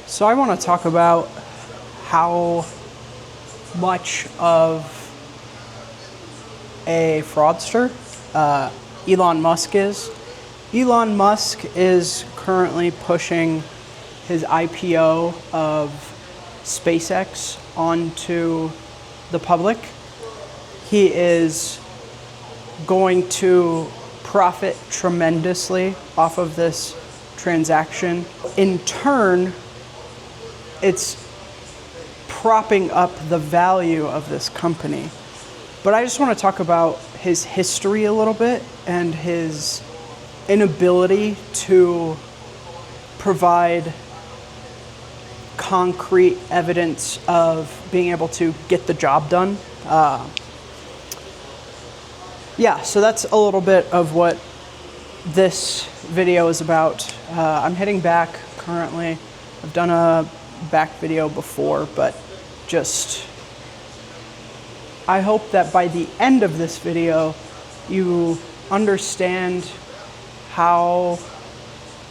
So I want to talk about how much of a fraudster Elon Musk is. Elon Musk is currently pushing his IPO of SpaceX onto the public. He is going to profit tremendously off of this transaction. In turn, it's propping up the value of this company. But I just want to talk about his history a little bit and his inability to provide concrete evidence of being able to get the job done. Yeah, so that's a little bit of what this video is about. I'm heading back currently. I've done a back video before, but just I hope that by the end of this video you understand how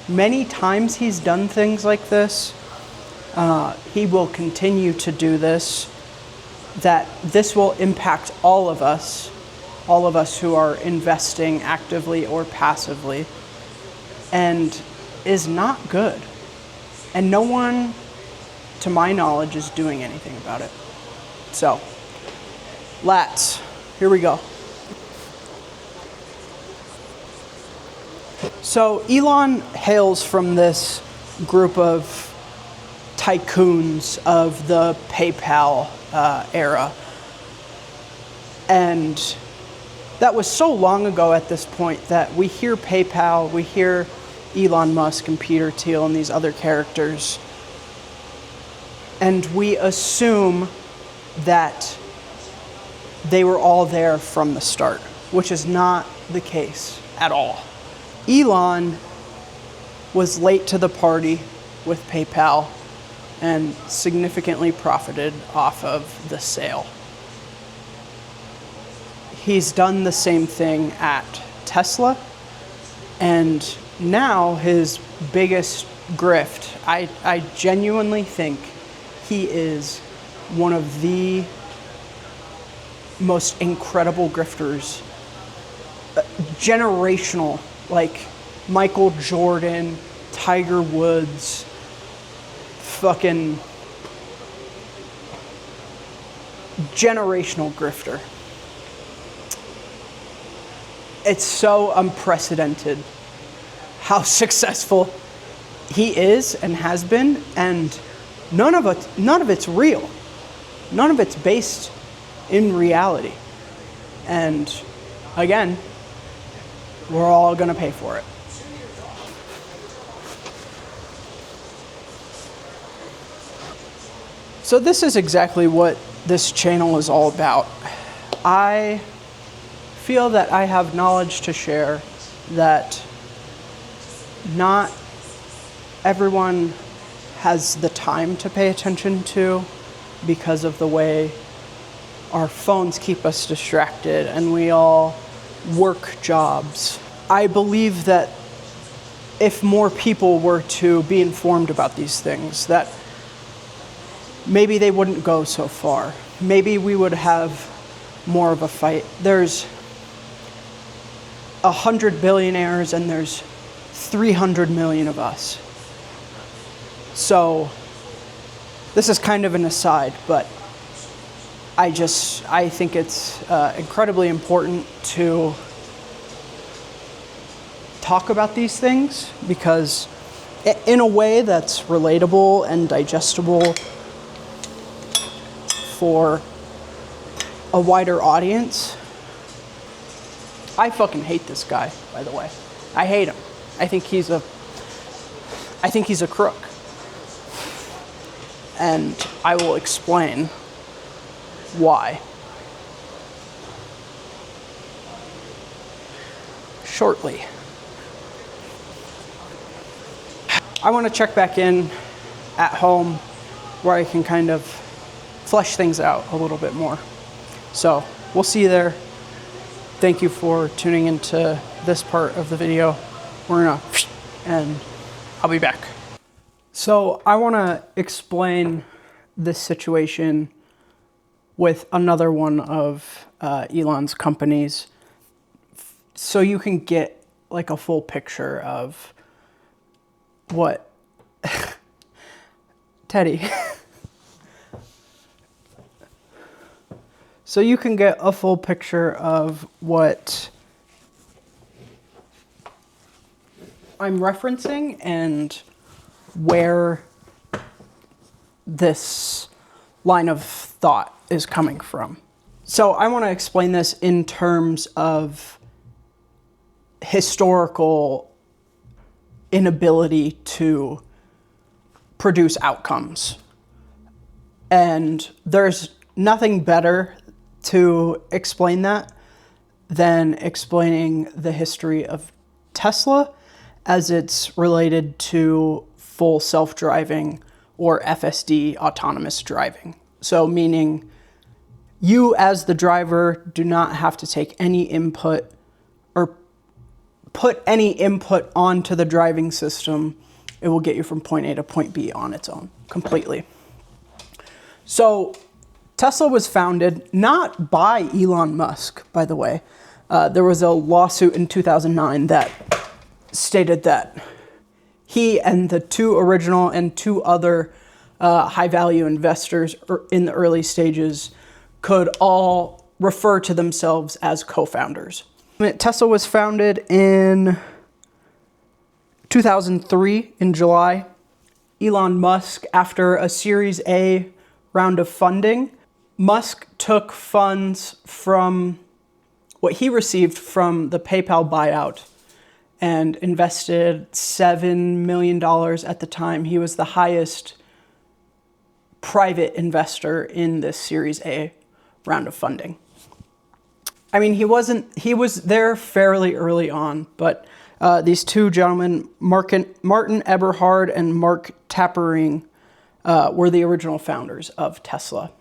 many times he's done things like this. He will continue to do this, that this will impact all of us who are investing actively or passively, and is not good. And no one, to my knowledge, is doing anything about it. So, here we go. So Elon hails from this group of tycoons of the PayPal era. And that was so long ago at this point that we hear PayPal, we hear Elon Musk and Peter Thiel and these other characters, and we assume that they were all there from the start, which is not the case at all. Elon was late to the party with PayPal and significantly profited off of the sale. He's done the same thing at Tesla, and now his biggest grift, I genuinely think he is one of the most incredible grifters, generational, like Michael Jordan, Tiger Woods, fucking generational grifter. It's so unprecedented how successful he is and has been, and none of it's real. None of it's based in reality. And again, we're all gonna pay for it. So this is exactly what this channel is all about. I feel that I have knowledge to share that not everyone has the time to pay attention to because of the way our phones keep us distracted and we all work jobs. I believe that if more people were to be informed about these things, that maybe they wouldn't go so far. Maybe we would have more of a fight. There's 100 billionaires and there's 300 million of us. So this is kind of an aside, but I think it's incredibly important to talk about these things, because in a way that's relatable and digestible for a wider audience. I fucking hate this guy, by the way. I hate him. I think he's a crook. And I will explain why shortly. I want to check back in at home where I can kind of flesh things out a little bit more. So we'll see you there. Thank you for tuning into this part of the video. And I'll be back. So I want to explain this situation with another one of Elon's companies so you can get like a full picture of what Teddy. So you can get a full picture of what I'm referencing and where this line of thought is coming from. So I want to explain this in terms of historical inability to produce outcomes. And there's nothing better to explain that than explaining the history of Tesla as it's related to full self-driving or FSD autonomous driving. So meaning you as the driver do not have to take any input or put any input onto the driving system. It will get you from point A to point B on its own completely. So Tesla was founded not by Elon Musk, by the way. There was a lawsuit in 2009 that stated that he and the two original and two other high-value investors in the early stages could all refer to themselves as co-founders. Tesla was founded in 2003 in July. Elon Musk, after a Series A round of funding, Musk took funds from what he received from the PayPal buyout and invested $7 million at the time. He was the highest private investor in this Series A round of funding. I mean, he was there fairly early on, but these two gentlemen, Martin Eberhard and Mark Tappering, were the original founders of Tesla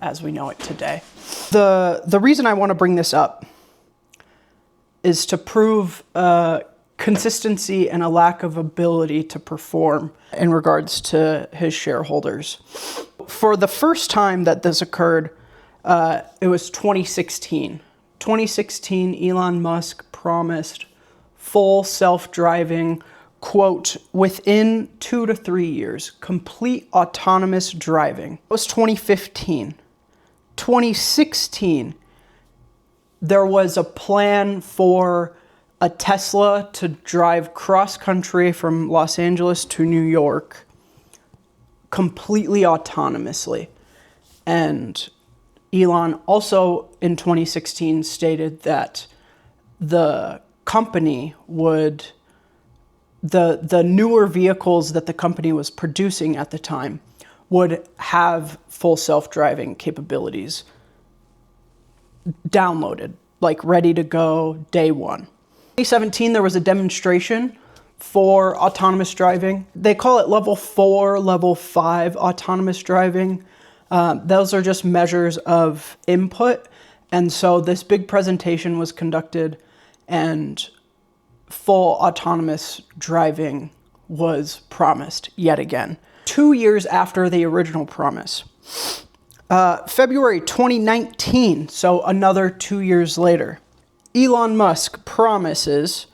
as we know it today. The reason I want to bring this up is to prove consistency and a lack of ability to perform in regards to his shareholders. For the first time that this occurred, it was 2016. 2016, Elon Musk promised full self-driving, quote, within 2 to 3 years, complete autonomous driving. It was 2015. 2016, there was a plan for a Tesla to drive cross-country from Los Angeles to New York completely autonomously. And Elon also in 2016 stated that the company would, the newer vehicles that the company was producing at the time would have full self-driving capabilities downloaded, like ready to go day one. 2017, there was a demonstration for autonomous driving. They call it level 4, level 5 autonomous driving. Those are just measures of input. And so this big presentation was conducted and full autonomous driving was promised yet again. 2 years after the original promise. February 2019, so another 2 years later, Elon Musk promises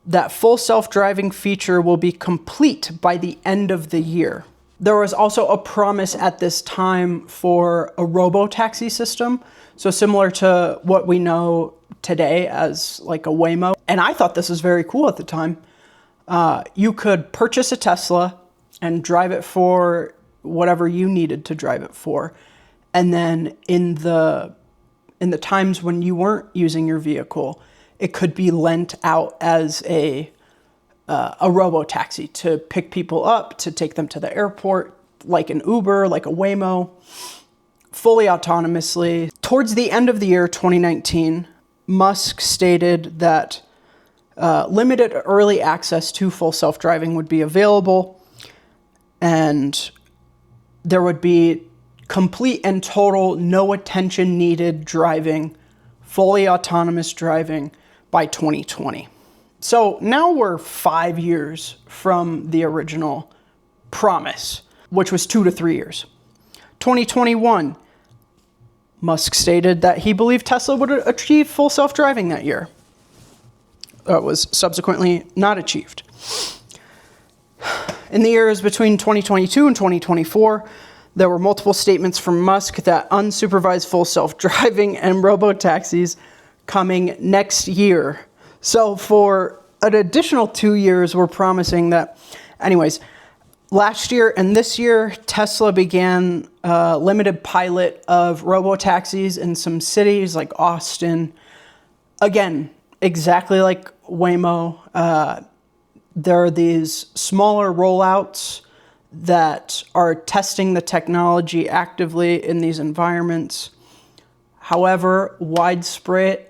that full self-driving feature will be complete by the end of the year. There was also a promise at this time for a robo-taxi system, so similar to what we know today as like a Waymo. And I thought this was very cool at the time. You could purchase a Tesla and drive it for whatever you needed to drive it for. And then in the times when you weren't using your vehicle, it could be lent out as a robo-taxi to pick people up, to take them to the airport, like an Uber, like a Waymo, fully autonomously. Towards the end of the year 2019, Musk stated that limited early access to full self-driving would be available, and there would be complete and total no attention needed driving, fully autonomous driving by 2020. So now we're 5 years from the original promise, which was 2 to 3 years. 2021, Musk stated that he believed Tesla would achieve full self-driving that year. It was subsequently not achieved. In the years between 2022 and 2024, there were multiple statements from Musk that unsupervised full self-driving and robo-taxis coming next year. So for an additional 2 years, we're promising that. Anyways, last year and this year, Tesla began a limited pilot of robo-taxis in some cities like Austin. Again, exactly like Waymo, there are these smaller rollouts that are testing the technology actively in these environments. However, widespread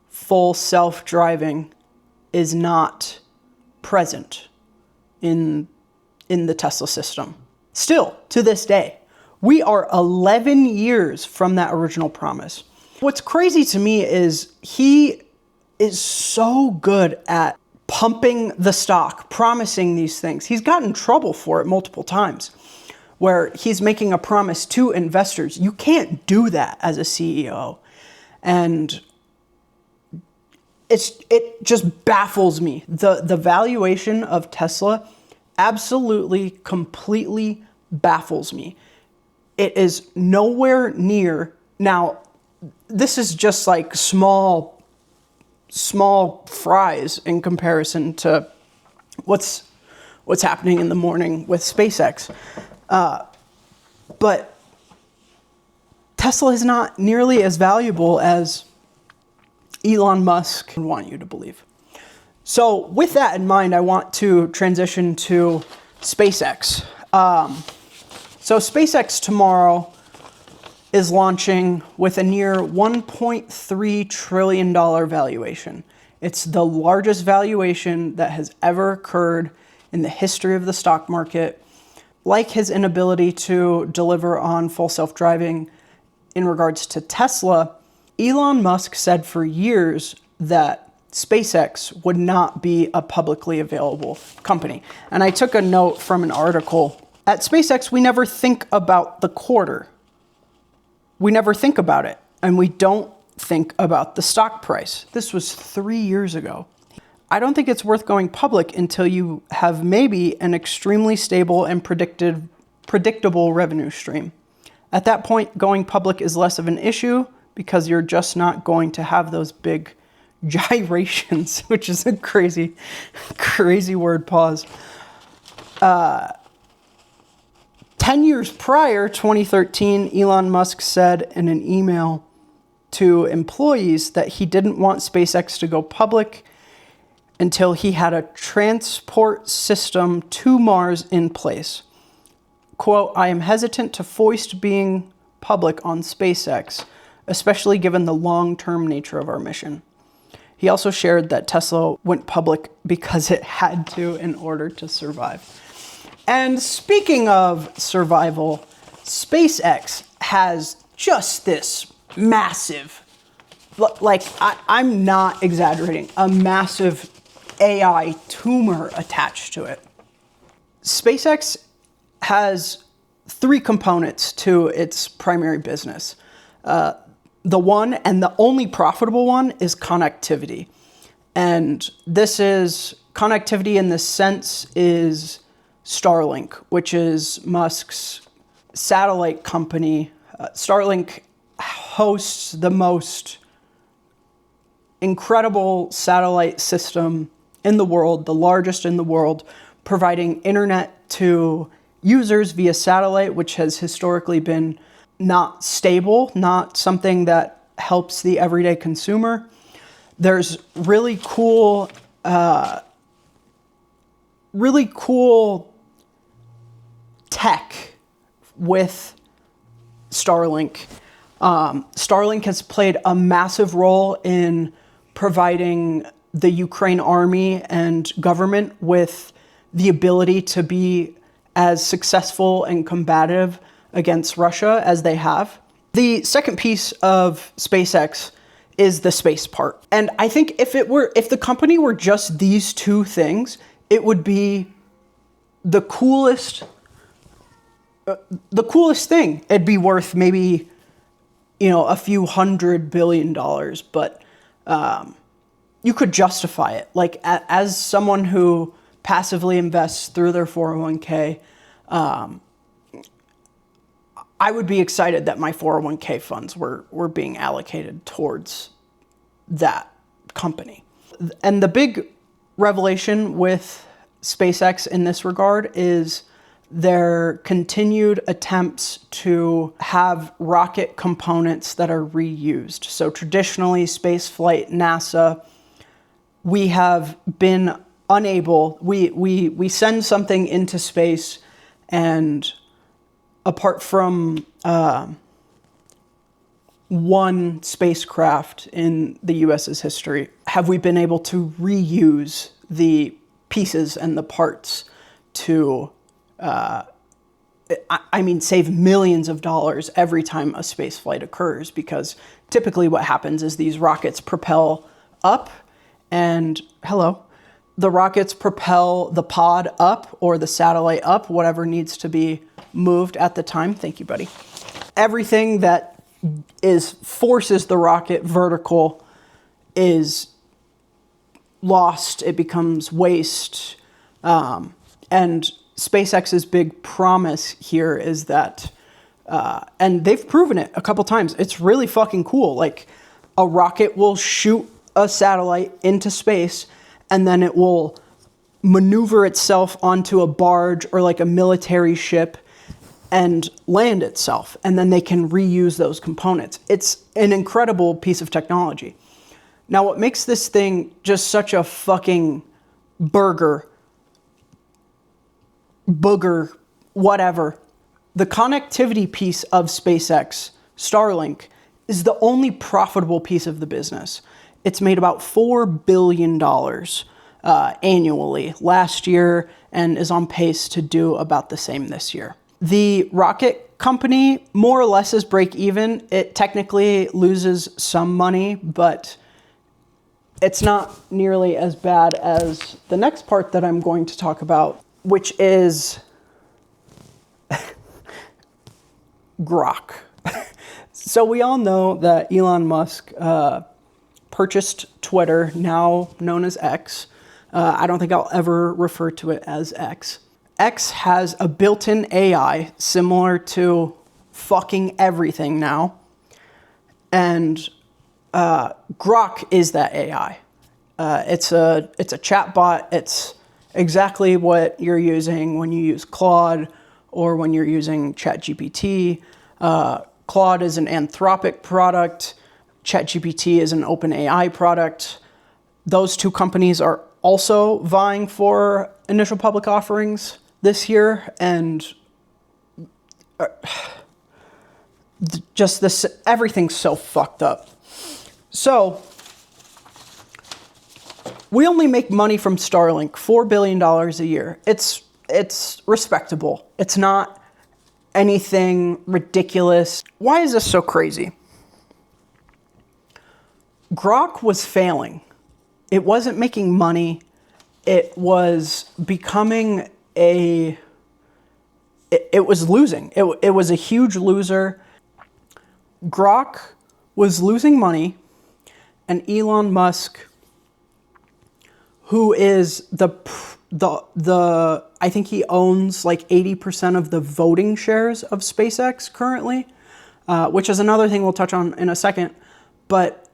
full self-driving is not present in the Tesla system. Still, to this day, we are 11 years from that original promise. What's crazy to me is he is so good at pumping the stock, promising these things. He's gotten in trouble for it multiple times, where he's making a promise to investors. You can't do that as a CEO. And it just baffles me. The valuation of Tesla absolutely, completely baffles me. It is nowhere near. Now, this is just like small fries in comparison to what's happening in the morning with SpaceX. But Tesla is not nearly as valuable as Elon Musk would want you to believe. So with that in mind, I want to transition to SpaceX. So SpaceX tomorrow is launching with a near $1.3 trillion valuation. It's the largest valuation that has ever occurred in the history of the stock market. Like his inability to deliver on full self-driving in regards to Tesla, Elon Musk said for years that SpaceX would not be a publicly available company. And I took a note from an article. At SpaceX, we never think about the quarter. We never think about it. And we don't think about the stock price. This was 3 years ago. I don't think it's worth going public until you have maybe an extremely stable and predictable revenue stream. At that point, going public is less of an issue because you're just not going to have those big gyrations, which is a crazy word pause. 10 years prior, 2013, Elon Musk said in an email to employees that he didn't want SpaceX to go public until he had a transport system to Mars in place. Quote, "I am hesitant to foist being public on SpaceX, especially given the long-term nature of our mission." He also shared that Tesla went public because it had to in order to survive. And speaking of survival, SpaceX has just this massive, like I'm not exaggerating, a massive AI tumor attached to it. SpaceX has 3 components to its primary business. The one and the only profitable one is connectivity. And this is connectivity in this sense is Starlink, which is Musk's satellite company. Starlink hosts the most incredible satellite system in the world, the largest in the world, providing internet to users via satellite, which has historically been not stable, not something that helps the everyday consumer. There's really cool tech with Starlink. Starlink has played a massive role in providing the Ukraine army and government with the ability to be as successful and combative against Russia as they have. The second piece of SpaceX is the space part. And I think if the company were just these 2 things, it would be the coolest thing. It'd be worth maybe, a few $100 billion, but you could justify it. Like, as someone who passively invests through their 401k, I would be excited that my 401k funds were being allocated towards that company. And the big revelation with SpaceX in this regard is their continued attempts to have rocket components that are reused. So traditionally, spaceflight, NASA, we have been unable, we send something into space, and apart from one spacecraft in the US's history, have we been able to reuse the pieces and the parts to, save millions of dollars every time a space flight occurs, because typically what happens is these rockets propel up and, the rockets propel the pod up or the satellite up, whatever needs to be moved at the time. Thank you, buddy. Everything that forces the rocket vertical is lost. It becomes waste. And SpaceX's big promise here is that, and they've proven it a couple times, it's really fucking cool. Like, a rocket will shoot a satellite into space, and then it will maneuver itself onto a barge or like a military ship and land itself. And then they can reuse those components. It's an incredible piece of technology. Now, what makes this thing just such a fucking booger, whatever, the connectivity piece of SpaceX, Starlink, is the only profitable piece of the business. It's made about $4 billion annually last year and is on pace to do about the same this year. The rocket company more or less is break even. It technically loses some money, but it's not nearly as bad as the next part that I'm going to talk about, which is Grok. So we all know that Elon Musk purchased Twitter, now known as X. I don't think I'll ever refer to it as X. X has a built-in AI similar to fucking everything now. And Grok is that AI. It's a chatbot. It's exactly what you're using when you use Claude or when you're using ChatGPT. Claude is an Anthropic product. ChatGPT is an OpenAI product. Those two companies are also vying for initial public offerings this year, and just this, everything's so fucked up. So we only make money from Starlink, $4 billion a year. It's respectable. It's not anything ridiculous. Why is this so crazy? Grok was failing. It wasn't making money. It was becoming it was losing. It was a huge loser. Grok was losing money, and Elon Musk, who is I think he owns like 80% of the voting shares of SpaceX currently, which is another thing we'll touch on in a second. But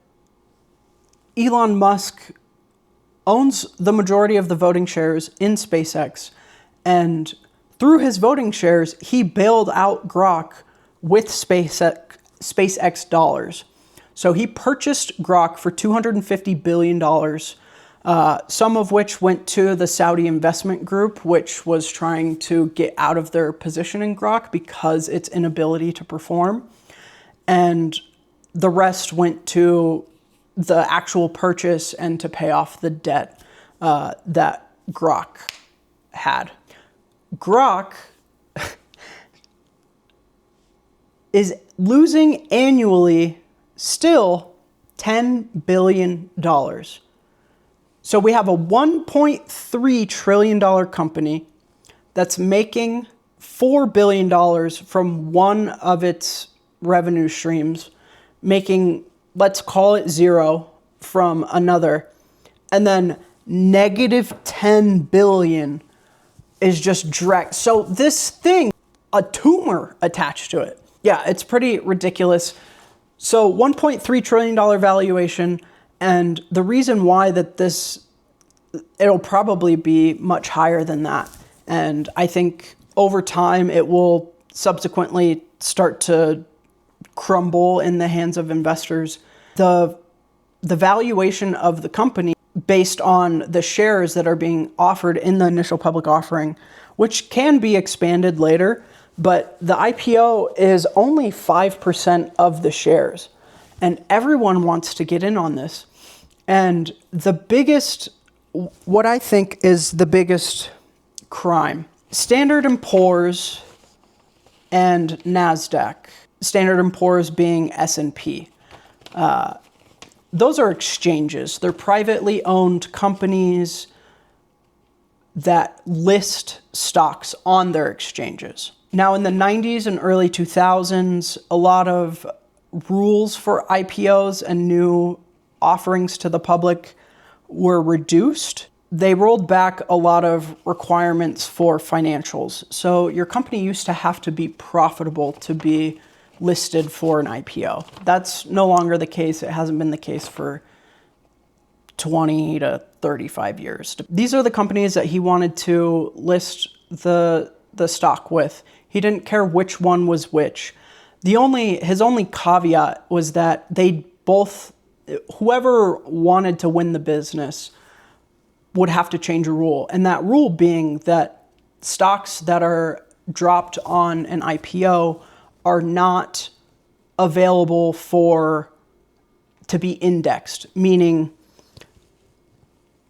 Elon Musk owns the majority of the voting shares in SpaceX, and through his voting shares, he bailed out Grok with SpaceX dollars. So he purchased Grok for $250 billion, some of which went to the Saudi investment group, which was trying to get out of their position in Grok because its inability to perform. And the rest went to the actual purchase and to pay off the debt that Grok had. Grok is losing annually still $10 billion. So we have a $1.3 trillion company that's making $4 billion from one of its revenue streams, making, let's call it zero, from another, and then negative 10 billion is just direct. So this thing, a tumor attached to it. Yeah, it's pretty ridiculous. So $1.3 trillion valuation, and the reason why that it'll probably be much higher than that. And I think over time it will subsequently start to crumble in the hands of investors. The valuation of the company based on the shares that are being offered in the initial public offering, which can be expanded later, but the IPO is only 5% of the shares, and everyone wants to get in on this. And what I think is the biggest crime, Standard & Poor's and NASDAQ, Standard & Poor's being S&P. Those are exchanges. They're privately owned companies that list stocks on their exchanges. Now, in the 90s and early 2000s, a lot of rules for IPOs and new offerings to the public were reduced. They rolled back a lot of requirements for financials. So your company used to have to be profitable to be listed for an IPO. That's no longer the case. It hasn't been the case for 20 to 35 years. These are the companies that he wanted to list the stock with. He didn't care which one was which. His only caveat was that whoever wanted to win the business would have to change a rule. And that rule being that stocks that are dropped on an IPO are not available to be indexed, meaning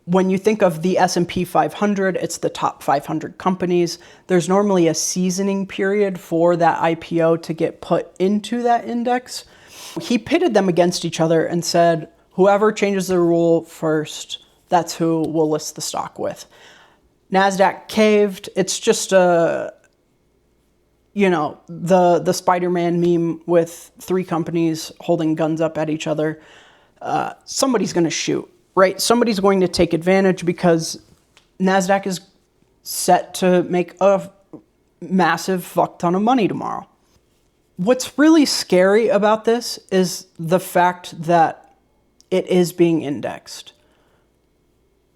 when you think of the S&P 500, it's the top 500 companies. There's normally a seasoning period for that IPO to get put into that index. He pitted them against each other and said, whoever changes the rule first, that's who we'll list the stock with. NASDAQ caved. It's just the Spider-Man meme with three companies holding guns up at each other. Somebody's going to shoot, right? Somebody's going to take advantage because NASDAQ is set to make a massive fuck ton of money tomorrow. What's really scary about this is the fact that it is being indexed.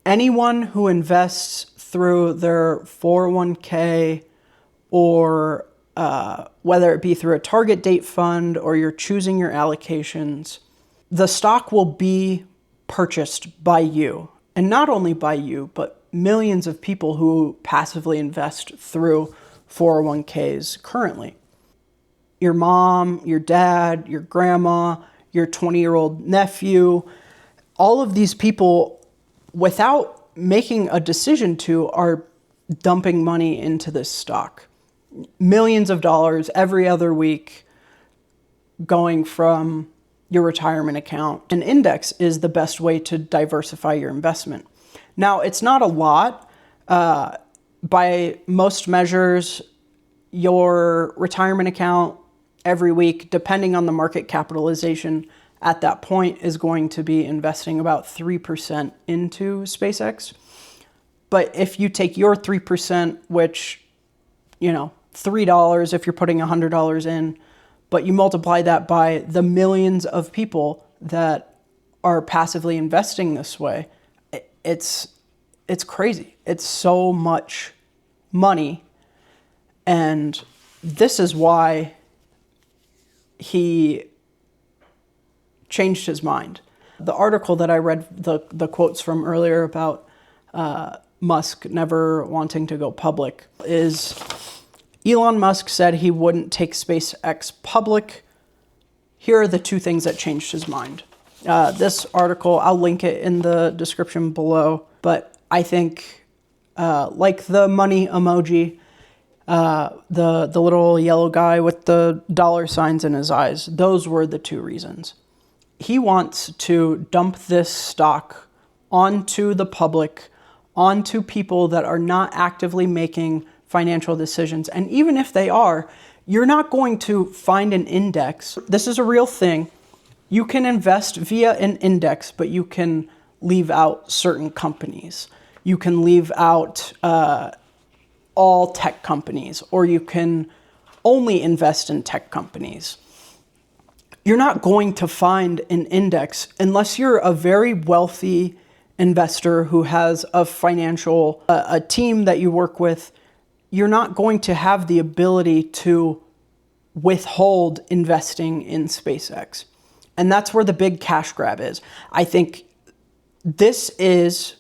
Anyone who invests through their 401k or whether it be through a target date fund or you're choosing your allocations, the stock will be purchased by you. And not only by you, but millions of people who passively invest through 401ks currently. Your mom, your dad, your grandma, your 20-year-old nephew, all of these people, without making a decision to, are dumping money into this stock. Millions of dollars every other week going from your retirement account. An index is the best way to diversify your investment. Now, it's not a lot. By most measures, your retirement account every week, depending on the market capitalization at that point, is going to be investing about 3% into SpaceX. But if you take your 3%, which, $3 if you're putting $100 in, but you multiply that by the millions of people that are passively investing this way, it's crazy. It's so much money. And this is why he changed his mind. The article that I read, the quotes from earlier about Musk never wanting to go public, is Elon Musk said he wouldn't take SpaceX public. Here are the two things that changed his mind. This article, I'll link it in the description below, but I think like the money emoji, the little yellow guy with the dollar signs in his eyes, those were the two reasons. He wants to dump this stock onto the public, onto people that are not actively making financial decisions. And even if they are, you're not going to find an index. This is a real thing. You can invest via an index, but you can leave out certain companies. You can leave out all tech companies, or you can only invest in tech companies. You're not going to find an index unless you're a very wealthy investor who has a financial, a team that you work with. You're not going to have the ability to withhold investing in SpaceX. And that's where the big cash grab is. I think this is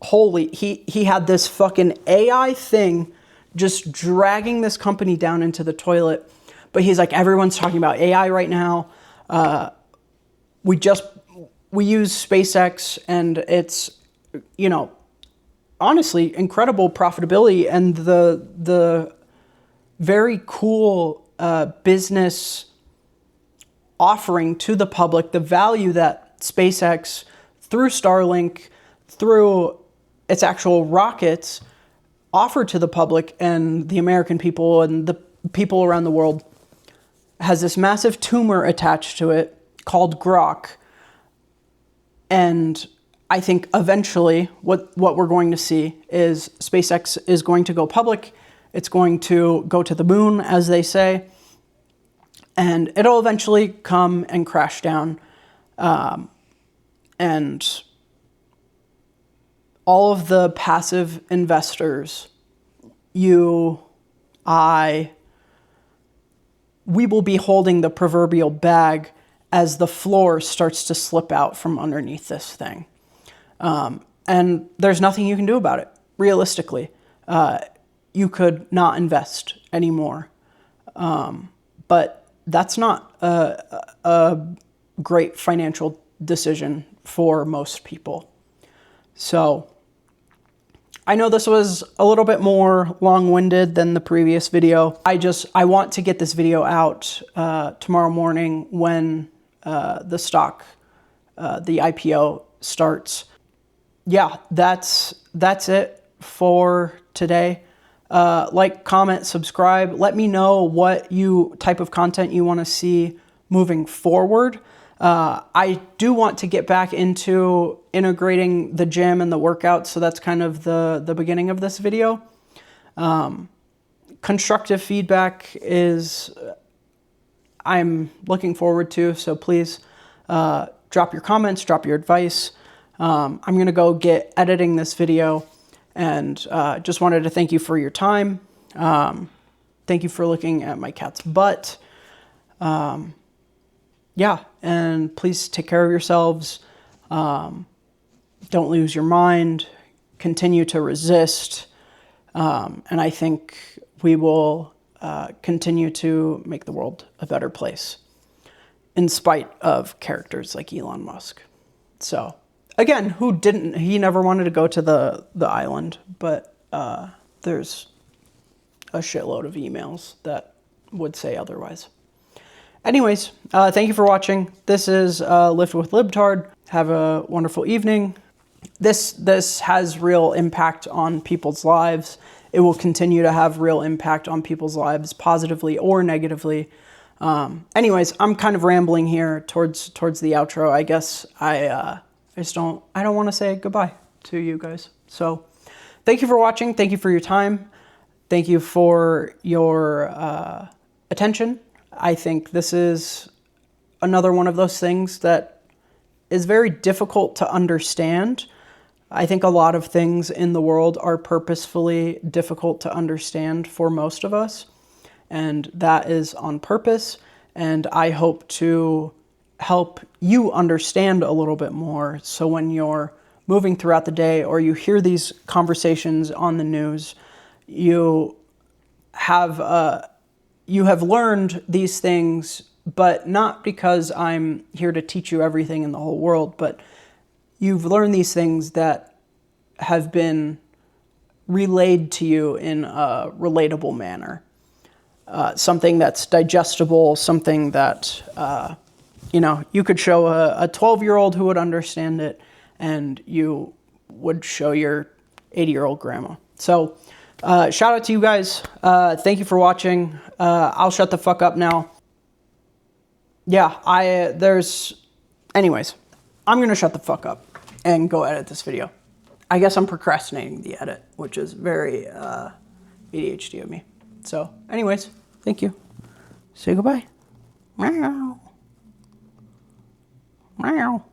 holy. He had this fucking AI thing just dragging this company down into the toilet. But he's like, everyone's talking about AI right now. We use SpaceX, and it's, you know, honestly, incredible profitability and the very cool business offering to the public, the value that SpaceX, through Starlink, through its actual rockets, offer to the public and the American people and the people around the world, has this massive tumor attached to it called Grok. And I think eventually what we're going to see is SpaceX is going to go public. It's going to go to the moon, as they say, and it'll eventually come and crash down. And all of the passive investors, you, I, we will be holding the proverbial bag as the floor starts to slip out from underneath this thing. And there's nothing you can do about it, realistically. You could not invest anymore. But that's not a great financial decision for most people. So I know this was a little bit more long-winded than the previous video. I want to get this video out tomorrow morning when the stock, the IPO starts. Yeah, that's it for today. Like, comment, subscribe. Let me know what type of content you want to see moving forward. I do want to get back into integrating the gym and the workouts, so that's kind of the beginning of this video. Constructive feedback is I'm looking forward to, so please drop your comments, drop your advice. I'm going to go get editing this video, and just wanted to thank you for your time. Thank you for looking at my cat's butt. Yeah, and please take care of yourselves. Don't lose your mind. Continue to resist. And I think we will continue to make the world a better place in spite of characters like Elon Musk. So, again, he never wanted to go to the island, but there's a shitload of emails that would say otherwise. Anyways, thank you for watching. This is LiftWLibtard. Have a wonderful evening. This has real impact on people's lives. It will continue to have real impact on people's lives, positively or negatively. Anyways, I'm kind of rambling here towards the outro. I guess I don't want to say goodbye to you guys. So thank you for watching. Thank you for your time. Thank you for your attention. I think this is another one of those things that is very difficult to understand. I think a lot of things in the world are purposefully difficult to understand for most of us, and that is on purpose. And I hope to help you understand a little bit more, so when you're moving throughout the day or you hear these conversations on the news, you have learned these things, but not because I'm here to teach you everything in the whole world, but you've learned these things that have been relayed to you in a relatable manner. Something that's digestible, something that, you could show a 12-year-old who would understand it, and you would show your 80-year-old grandma. So Shout out to you guys. Thank you for watching. I'll shut the fuck up now. Yeah, anyways, I'm going to shut the fuck up and go edit this video. I guess I'm procrastinating the edit, which is very ADHD of me. So anyways, thank you. Say goodbye. Meow. Meow.